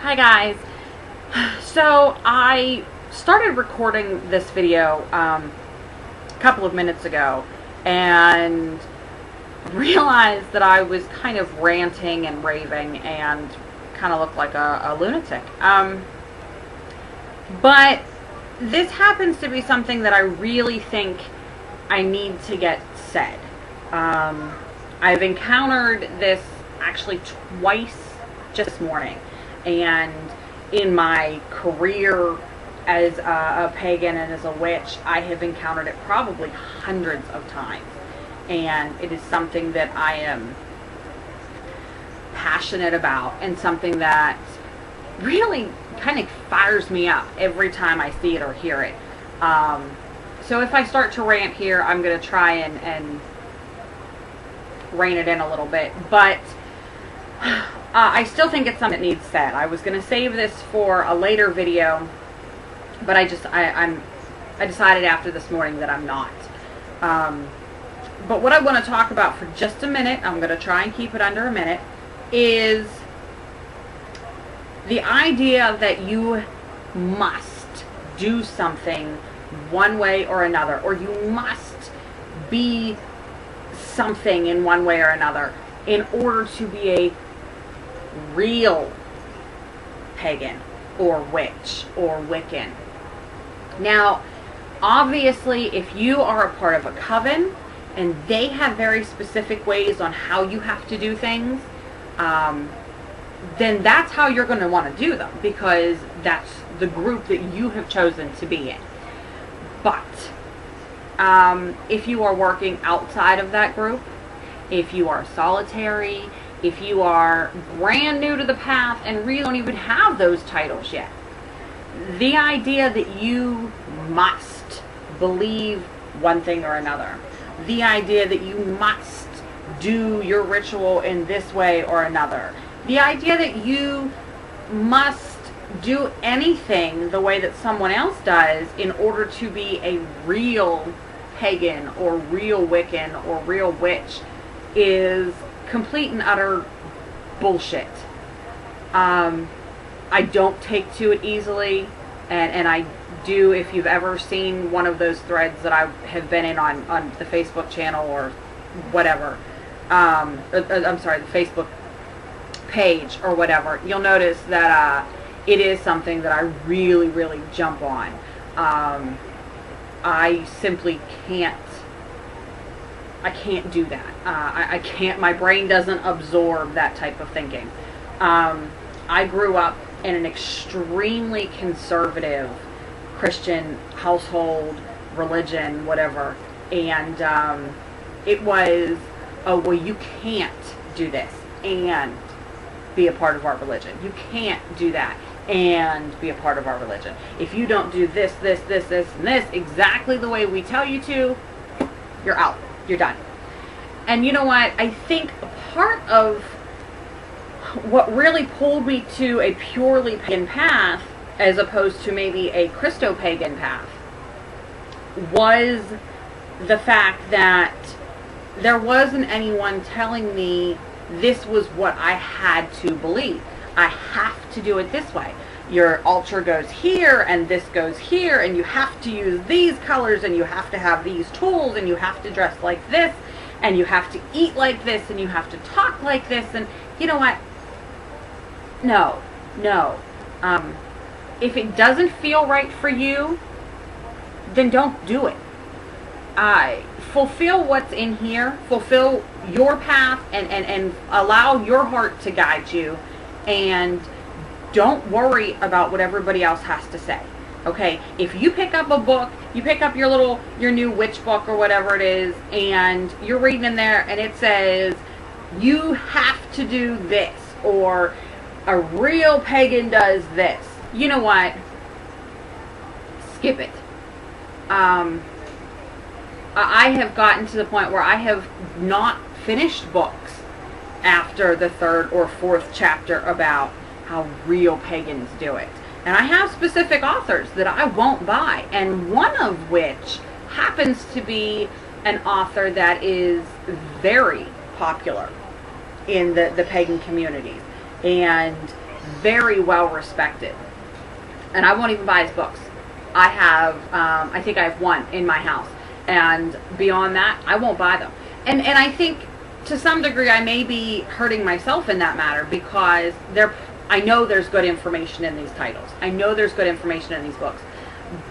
Hi guys. So I started recording this video a couple of minutes ago and realized that I was kind of ranting and raving and kind of looked like a lunatic. But this happens to be something that I really think I need to get said. I've encountered this actually twice just this morning, and in my career as a pagan and as a witch, I have encountered it probably hundreds of times, and it is something that I am passionate about and something that really kind of fires me up every time I see it or hear it. So if I start to rant here, I'm going to try and rein it in a little bit, but I still think it's something that needs said. I was going to save this for a later video, but I decided after this morning that I'm not. But what I want to talk about for just a minute, I'm going to try and keep it under a minute, is the idea that you must do something one way or another, or you must be something in one way or another in order to be a real pagan or witch or Wiccan. Now, obviously, if you are a part of a coven and they have very specific ways on how you have to do things, then that's how you're going to want to do them, because that's the group that you have chosen to be in. But if you are working outside of that group, if you are solitary, if you are brand new to the path and really don't even have those titles yet, the idea that you must believe one thing or another, the idea that you must do your ritual in this way or another, the idea that you must do anything the way that someone else does in order to be a real pagan or real Wiccan or real witch is complete and utter bullshit. I don't take to it easily, and I do, if you've ever seen one of those threads that I have been in on the Facebook channel or whatever, I'm sorry, the Facebook page or whatever, you'll notice that it is something that I really, really jump on. I simply can't. I can't do that. I can't. My brain doesn't absorb that type of thinking. I grew up in an extremely conservative Christian household, religion, whatever, and it was, oh, well, you can't do this and be a part of our religion. You can't do that and be a part of our religion. If you don't do this, this, this, this, and this exactly the way we tell you to, you're out. You're done. And you know what? I think part of what really pulled me to a purely pagan path, as opposed to maybe a Christo-pagan path, was the fact that there wasn't anyone telling me this was what I had to believe. I have to do it this way. Your altar goes here and this goes here, and you have to use these colors, and you have to have these tools, and you have to dress like this, and you have to eat like this, and you have to talk like this. And you know what? No. If it doesn't feel right for you, then don't do it. Fulfill what's in here, fulfill your path, and allow your heart to guide you, and don't worry about what everybody else has to say. Okay? If you pick up a book, you pick up your new witch book or whatever it is, and you're reading in there and it says, you have to do this, or a real pagan does this. You know what? Skip it. I have gotten to the point where I have not finished books after the third or fourth chapter about how real pagans do it. And I have specific authors that I won't buy, and one of which happens to be an author that is very popular in the pagan communities. And very well respected. And I won't even buy his books. I have, I think I have one in my house. And beyond that, I won't buy them. And I think to some degree I may be hurting myself in that matter, because I know there's good information in these titles. I know there's good information in these books.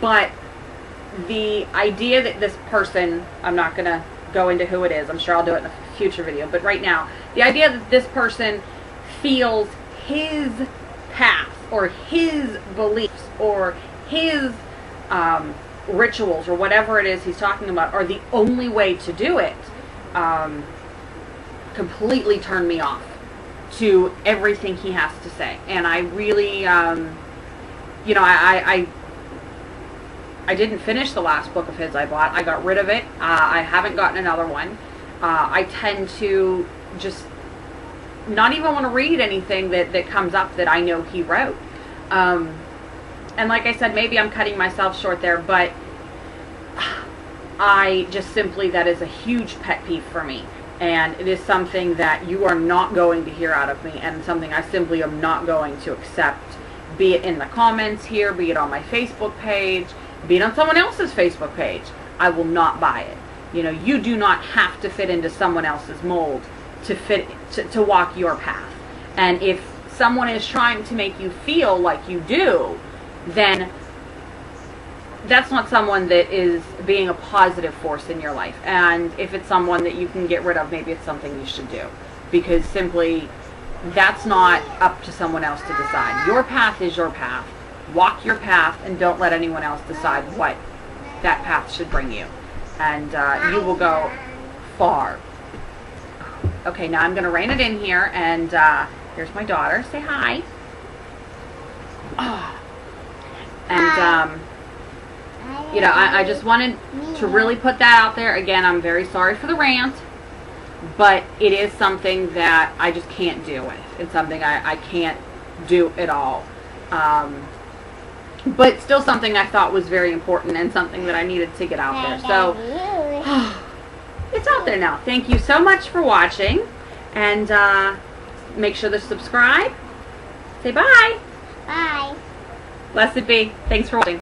But the idea that this person, I'm not going to go into who it is. I'm sure I'll do it in a future video. But right now, the idea that this person feels his path or his beliefs or his rituals or whatever it is he's talking about are the only way to do it, completely turned me off to everything he has to say. And I really, you know, I didn't finish the last book of his I bought. I got rid of it. I haven't gotten another one. I tend to just not even want to read anything that comes up that I know he wrote. And like I said, maybe I'm cutting myself short there, but I just simply, that is a huge pet peeve for me. And it is something that you are not going to hear out of me, and something I simply am not going to accept, be it in the comments here, be it on my Facebook page, be it on someone else's Facebook page. I will not buy it. You know, you do not have to fit into someone else's mold to walk your path. And if someone is trying to make you feel like you do, then that's not someone that is being a positive force in your life. And if it's someone that you can get rid of, maybe it's something you should do, because simply that's not up to someone else to decide. Your path is your path. Walk your path, and don't let anyone else decide what that path should bring you. And you will go far. Okay, now I'm going to rein it in here, and here's my daughter. Say hi. Oh. And, you know, I just wanted to really put that out there. Again, I'm very sorry for the rant, but it is something that I just can't deal with. It's something I can't do at all. But still something I thought was very important and something that I needed to get out there. So, it's out there now. Thank you so much for watching. And make sure to subscribe. Say bye. Bye. Blessed be. Thanks for watching.